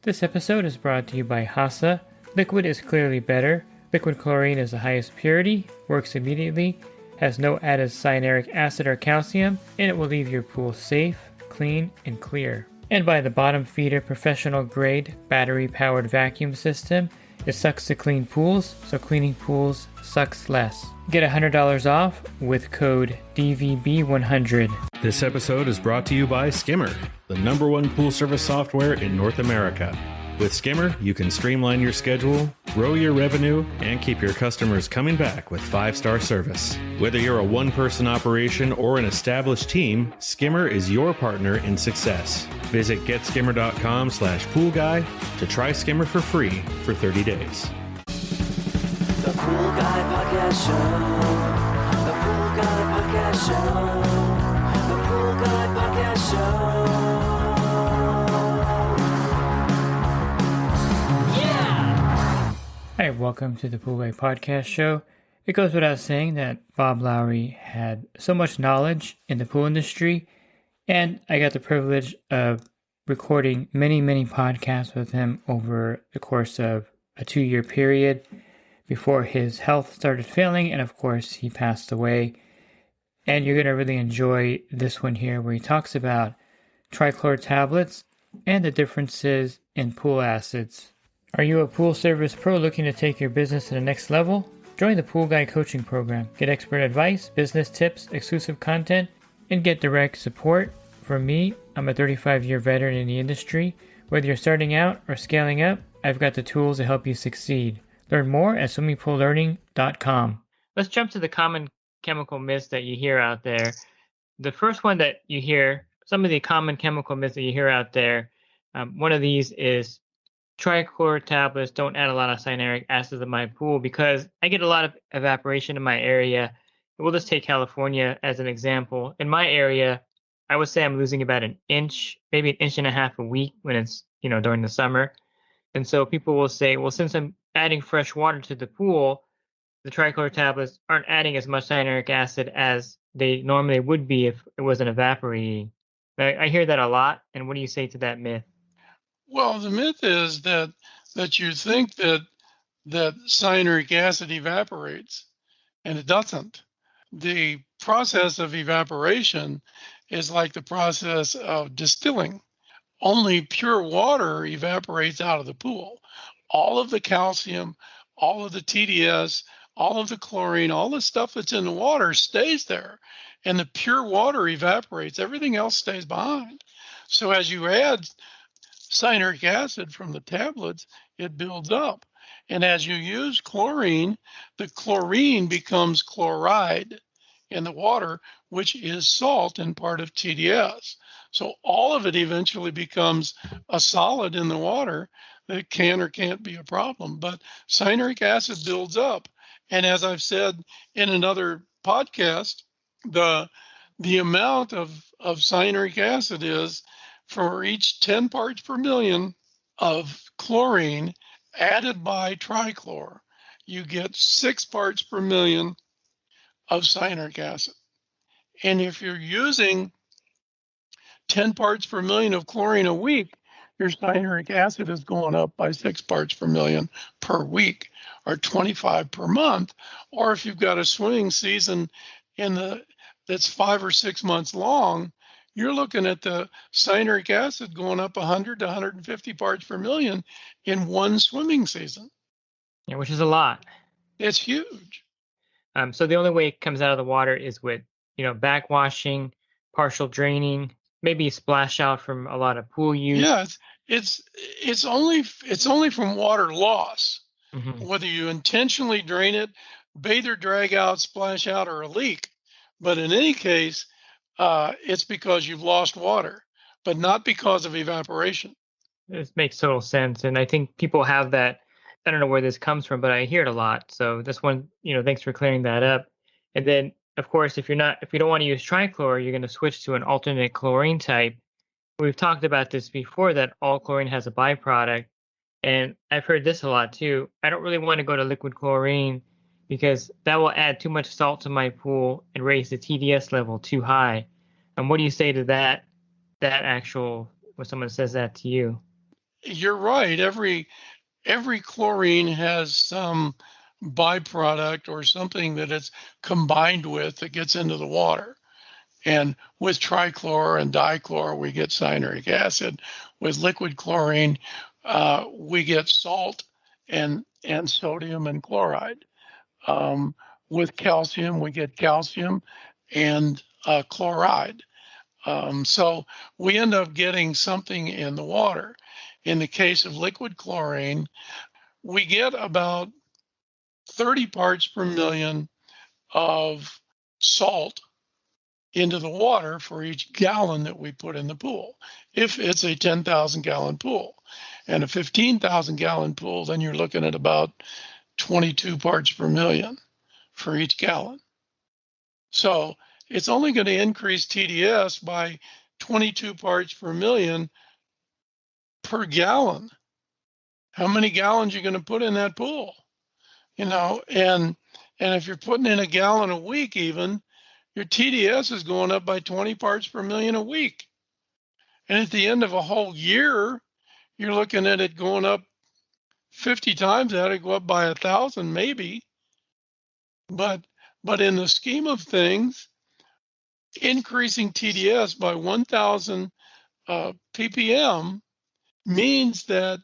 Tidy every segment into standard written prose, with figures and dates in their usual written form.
This episode is brought to you by Hasa. Liquid is clearly better. Liquid chlorine is the highest purity, works immediately, has no added cyanuric acid or calcium, and it will leave your pool safe, clean, and clear. And by the bottom feeder professional grade battery powered vacuum system. It sucks to clean pools, so cleaning pools sucks less. Get $100 off with code DVB100. This episode is brought to you by Skimmer, the #1 pool service software in North America. With Skimmer, you can streamline your schedule, grow your revenue, and keep your customers coming back with 5-star service. Whether you're a one-person operation or an established team, Skimmer is your partner in success. Visit getskimmer.com/poolguy to try Skimmer for free for 30 days. The Pool Guy Podcast Show. The Pool Guy Podcast Show. The Pool Guy Podcast Show. Hi, welcome to the Pool Guy Podcast Show. It goes without saying that Bob Lowry had so much knowledge in the pool industry, and I got the privilege of recording many podcasts with him over the course of a 2-year period before his health started failing, and of course he passed away. And you're going to really enjoy this one here where he talks about Trichlor tablets and the differences in pool acids. Are you a pool service pro looking to take your business to the next level? Join the Pool Guy coaching program. Get expert advice, business tips, exclusive content, and get direct support from me. I'm a 35-year veteran in the industry. Whether you're starting out or scaling up, I've got the tools to help you succeed. Learn more at swimmingpoollearning.com. Let's jump to the common chemical myths that you hear out there. The first one that you hear, some of the common chemical myths that you hear out there, one of these is Trichlor tablets don't add a lot of cyanuric acid in my pool because I get a lot of evaporation in my area. We'll just take California as an example. In my area, I would say I'm losing about an inch, maybe an inch and a half a week when it's, during the summer. And so people will say, well, since I'm adding fresh water to the pool, the Trichlor tablets aren't adding as much cyanuric acid as they normally would be if it wasn't evaporating. I hear that a lot. And what do you say to that myth? Well, the myth is that you think that cyanuric acid evaporates, and it doesn't. The process of evaporation is like the process of distilling. Only pure water evaporates out of the pool. All of the calcium, all of the TDS, all of the chlorine, all the stuff that's in the water stays there, and the pure water evaporates. Everything else stays behind. So as you add cyanuric acid from the tablets, it builds up. And as you use chlorine, the chlorine becomes chloride in the water, which is salt and part of TDS. So all of it eventually becomes a solid in the water that can or can't be a problem. But cyanuric acid builds up. And as I've said in another podcast, the amount of cyanuric acid is for each 10 parts per million of chlorine added by trichlor, you get 6 parts per million of cyanuric acid. And if you're using 10 parts per million of chlorine a week, your cyanuric acid is going up by 6 parts per million per week, or 25 per month. Or if you've got a swimming season that's 5 or 6 months long, you're looking at the cyanuric acid going up 100 to 150 parts per million in one swimming season. Yeah, which is a lot. It's huge. So the only way it comes out of the water is with, backwashing, partial draining, maybe splash out from a lot of pool use. Yeah, it's only from water loss. Mm-hmm. Whether you intentionally drain it, bathe or drag out, splash out, or a leak. But in any case, it's because you've lost water, but not because of evaporation. This makes total sense. And I think people have that. I don't know where this comes from, but I hear it a lot. So this one, thanks for clearing that up. And then, of course, if you don't want to use trichlor, you're going to switch to an alternate chlorine type. We've talked about this before, that all chlorine has a byproduct. And I've heard this a lot too. I don't really want to go to liquid chlorine because that will add too much salt to my pool and raise the TDS level too high. And what do you say to that actual, when someone says that to you? you're right. Every chlorine has some byproduct or something that it's combined with that gets into the water. And with trichlor and dichlor, we get cyanuric acid. With liquid chlorine, we get salt and sodium and chloride. With calcium, we get calcium and chloride. So we end up getting something in the water. In the case of liquid chlorine, we get about 30 parts per million of salt into the water for each gallon that we put in the pool. If it's a 10,000 gallon pool and a 15,000 gallon pool, then you're looking at about 22 parts per million for each gallon. So it's only going to increase TDS by 22 parts per million per gallon. How many gallons you're going to put in that pool? And if you're putting in a gallon a week, even your TDS is going up by 20 parts per million a week. And at the end of a whole year, you're looking at it going up 50 times that. It go up by 1,000 maybe. But in the scheme of things, increasing TDS by 1,000 ppm means that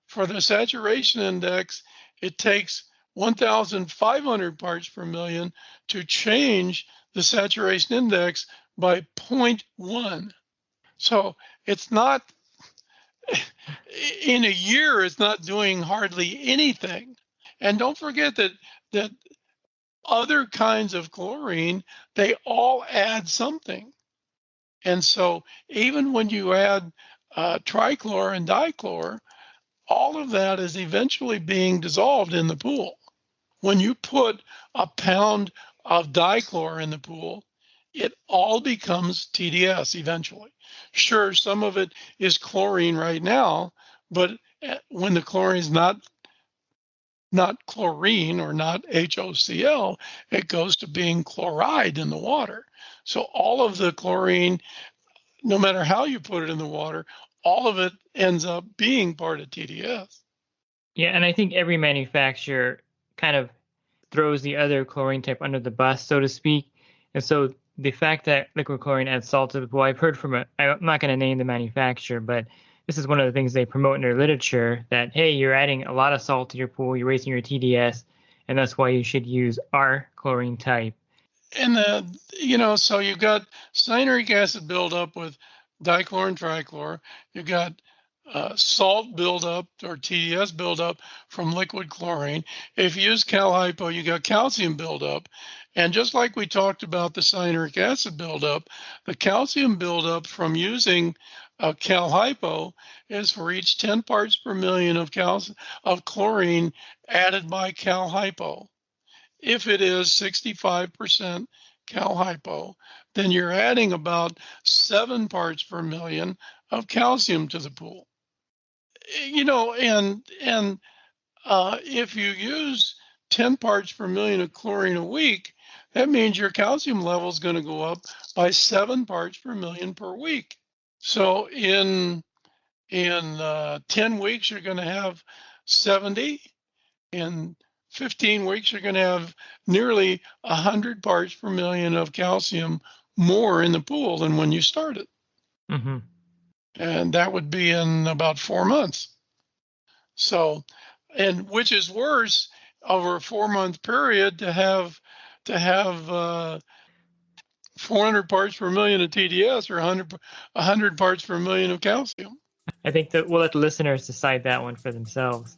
for the saturation index, it takes 1,500 parts per million to change the saturation index by 0.1. So it's not, in a year, it's not doing hardly anything. And don't forget that other kinds of chlorine, they all add something. And so even when you add trichlor and dichlor, all of that is eventually being dissolved in the pool. When you put a pound of dichlor in the pool, it all becomes TDS eventually. Sure, some of it is chlorine right now, but when the chlorine is not chlorine or not HOCl, it goes to being chloride in the water. So all of the chlorine, no matter how you put it in the water, all of it ends up being part of TDS. Yeah, and I think every manufacturer kind of throws the other chlorine type under the bus, so to speak. And so the fact that liquid chlorine adds salt to the pool, I've heard from I'm not going to name the manufacturer, but this is one of the things they promote in their literature, that, hey, you're adding a lot of salt to your pool, you're raising your TDS, and that's why you should use our chlorine type. And so you've got cyanuric acid buildup with dichlor and trichlor. You've got salt buildup or TDS buildup from liquid chlorine. If you use cal hypo, you got calcium buildup. And just like we talked about the cyanuric acid buildup, the calcium buildup from using cal hypo is for each 10 parts per million of chlorine added by cal hypo. If it is 65% cal hypo, then you're adding about 7 parts per million of calcium to the pool. And if you use 10 parts per million of chlorine a week, that means your calcium level is going to go up by 7 parts per million per week. So in 10 weeks, you're going to have 70. In 15 weeks, you're going to have nearly 100 parts per million of calcium more in the pool than when you started. Mm-hmm. And that would be in about 4 months. So, and which is worse over a 4-month period to have 400 parts per million of TDS or 100 parts per million of calcium. I think that we'll let the listeners decide that one for themselves.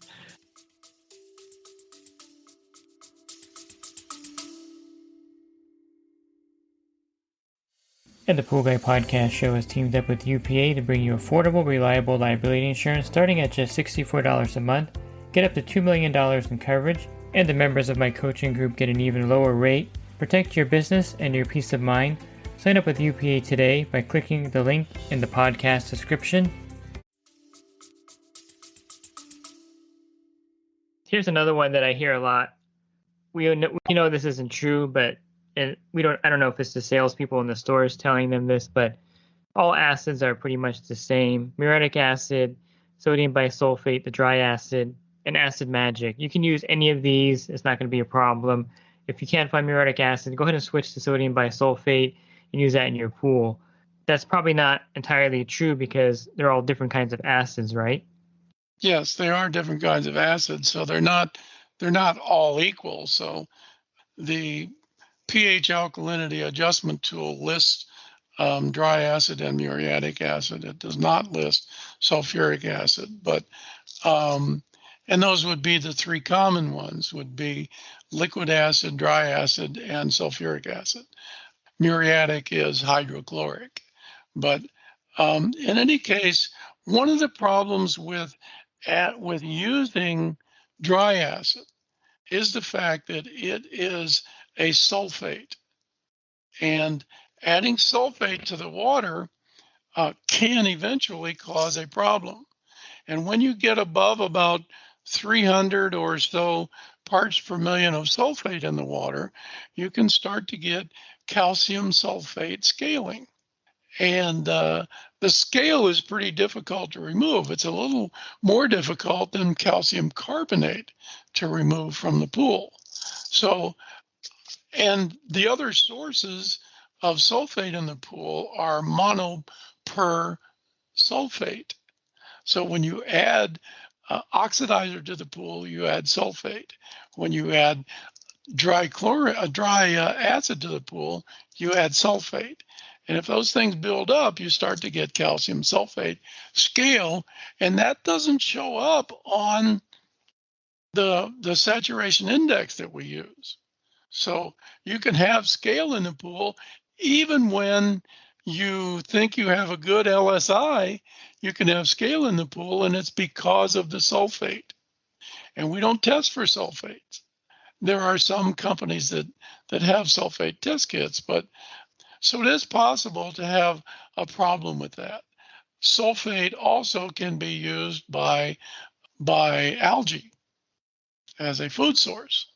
And the Pool Guy Podcast Show has teamed up with UPA to bring you affordable, reliable liability insurance starting at just $64 a month. Get up to $2 million in coverage, and the members of my coaching group get an even lower rate. Protect your business and your peace of mind. Sign up with UPA today by clicking the link in the podcast description. Here's another one that I hear a lot. We know this isn't true, but I don't know if it's the salespeople in the stores telling them this, but all acids are pretty much the same. Muriatic acid, sodium bisulfate, the dry acid, and acid magic. You can use any of these. It's not going to be a problem. If you can't find muriatic acid, go ahead and switch to sodium bisulfate and use that in your pool. That's probably not entirely true because they're all different kinds of acids, right? Yes, they are different kinds of acids, so they're not all equal. So the pH alkalinity adjustment tool lists dry acid and muriatic acid. It does not list sulfuric acid, but and those would be the three common ones would be liquid acid, dry acid, and sulfuric acid. Muriatic is hydrochloric. But in any case, one of the problems with using dry acid is the fact that it is a sulfate. And adding sulfate to the water can eventually cause a problem. And when you get above about 300 or so parts per million of sulfate in the water, you can start to get calcium sulfate scaling. And the scale is pretty difficult to remove. It's a little more difficult than calcium carbonate to remove from the pool. So, and the other sources of sulfate in the pool are monopersulfate. So when you add oxidizer to the pool, you add sulfate. When you add dry acid to the pool, you add sulfate. And if those things build up, you start to get calcium sulfate scale, and that doesn't show up on the saturation index that we use. So you can have scale in the pool even when you think you have a good LSI, you can have scale in the pool, and it's because of the sulfate. And we don't test for sulfates. There are some companies that have sulfate test kits, but so it is possible to have a problem with that. Sulfate also can be used by algae as a food source.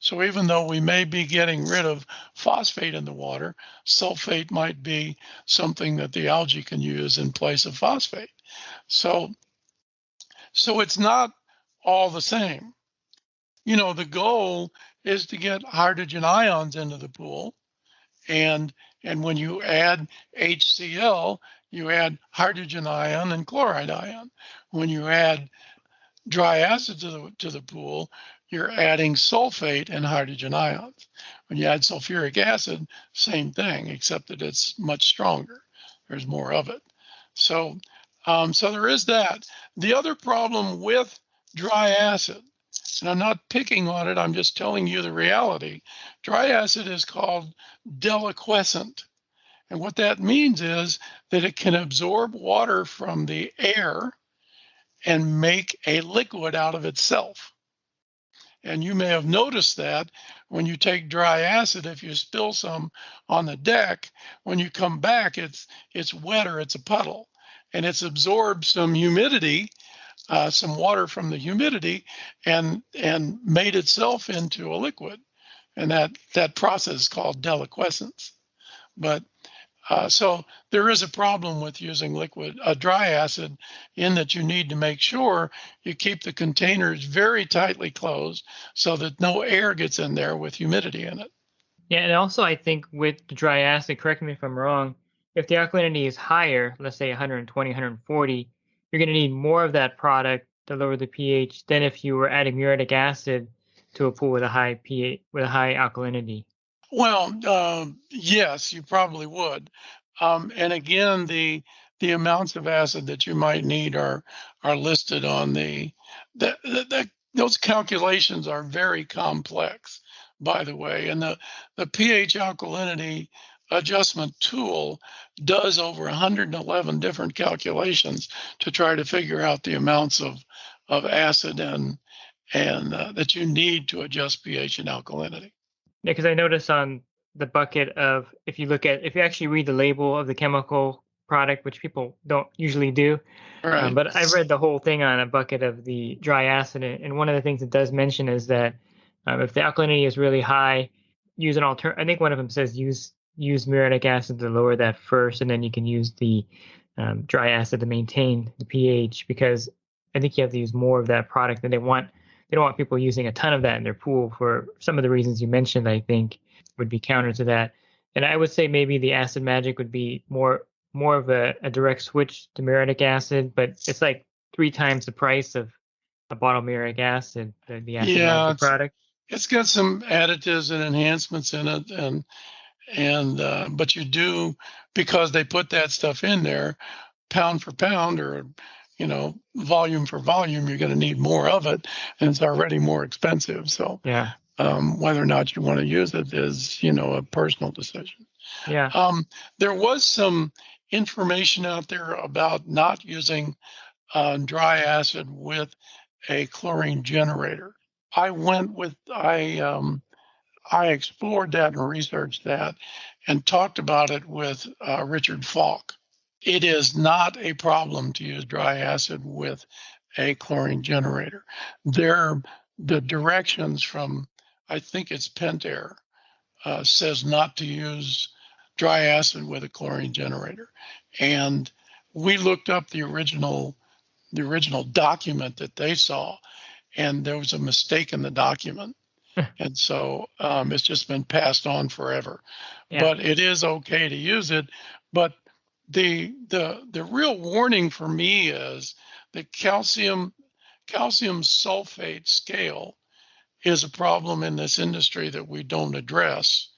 So even though we may be getting rid of phosphate in the water, sulfate might be something that the algae can use in place of phosphate. So it's not all the same. You know, the goal is to get hydrogen ions into the pool. And when you add HCl, you add hydrogen ion and chloride ion. When you add dry acid to the pool, you're adding sulfate and hydrogen ions. When you add sulfuric acid, same thing, except that it's much stronger. There's more of it. So there is that. The other problem with dry acid, and I'm not picking on it, I'm just telling you the reality. Dry acid is called deliquescent. And what that means is that it can absorb water from the air and make a liquid out of itself. And you may have noticed that when you take dry acid, if you spill some on the deck, when you come back, it's wetter, it's a puddle, and it's absorbed some humidity, some water from the humidity, and made itself into a liquid. And that process is called deliquescence. But so there is a problem with using dry acid in that you need to make sure you keep the containers very tightly closed so that no air gets in there with humidity in it. Yeah, and also I think with the dry acid, correct me if I'm wrong, if the alkalinity is higher, let's say 120, 140, you're going to need more of that product to lower the pH than if you were adding muriatic acid to a pool with a high pH, with a high alkalinity. Well, yes, you probably would. And again, the amounts of acid that you might need are listed on those calculations are very complex, by the way. And the pH alkalinity adjustment tool does over 111 different calculations to try to figure out the amounts of acid and that you need to adjust pH and alkalinity. Yeah, because I noticed on the bucket of, if you actually read the label of the chemical product, which people don't usually do, Right. But I read the whole thing on a bucket of the dry acid, and one of the things it does mention is that if the alkalinity is really high, use an I think one of them says use muriatic acid to lower that first, and then you can use the dry acid to maintain the pH, because I think you have to use more of that product, and they don't want people using a ton of that in their pool for some of the reasons you mentioned. I think would be counter to that. And I would say maybe the acid magic would be more of a direct switch to muriatic acid, but it's like 3 times the price of a bottle of muriatic acid, the acid Yeah, magic product. it's got some additives and enhancements in it, and but you do, because they put that stuff in there, pound for pound, or volume for volume, you're going to need more of it, and it's already more expensive. So Yeah. whether or not you want to use it is a personal decision. Yeah. There was some information out there about not using dry acid with a chlorine generator. I explored that and researched that and talked about it with Richard Falk. It is not a problem to use dry acid with a chlorine generator. The directions from, I think it's Pentair, says not to use dry acid with a chlorine generator. And we looked up the original document that they saw, and there was a mistake in the document. And so it's just been passed on forever. Yeah. But it is okay to use it. But the real warning for me is that calcium sulfate scale is a problem in this industry that we don't address.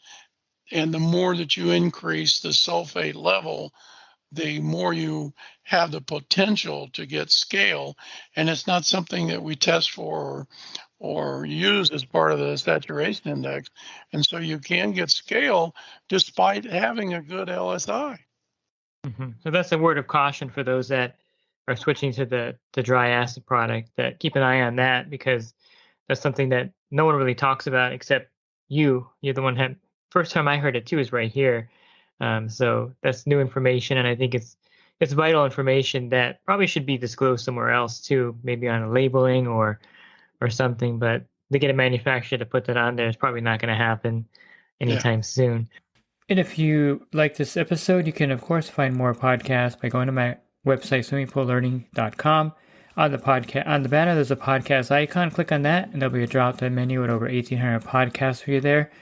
And the more that you increase the sulfate level, the more you have the potential to get scale. And it's not something that we test for or use as part of the saturation index. And so you can get scale despite having a good LSI. Mm-hmm. So that's a word of caution for those that are switching to the dry acid product, that keep an eye on that, because that's something that no one really talks about except you. You're the one that first time I heard it too is right here. So that's new information, and I think it's vital information that probably should be disclosed somewhere else too, maybe on a labeling or something. But to get a manufacturer to put that on there is probably not going to happen anytime soon. And if you like this episode, you can of course find more podcasts by going to my website, swimmingpoollearning.com. On the banner, there's a podcast icon. Click on that, and there'll be a drop-down menu with over 1,800 podcasts for you there.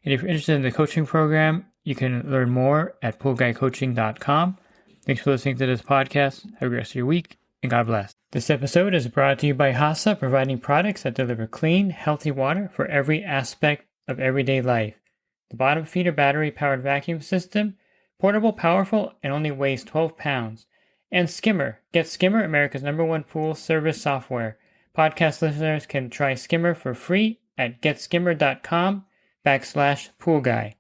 And if you're interested in the coaching program, you can learn more at poolguycoaching.com. Thanks for listening to this podcast. Have a great rest of your week, and God bless. This episode is brought to you by HASA, providing products that deliver clean, healthy water for every aspect of everyday life. The bottom feeder battery-powered vacuum system, portable, powerful, and only weighs 12 pounds. And Skimmer. Get Skimmer, America's #1 pool service software. Podcast listeners can try Skimmer for free at getskimmer.com/poolguy.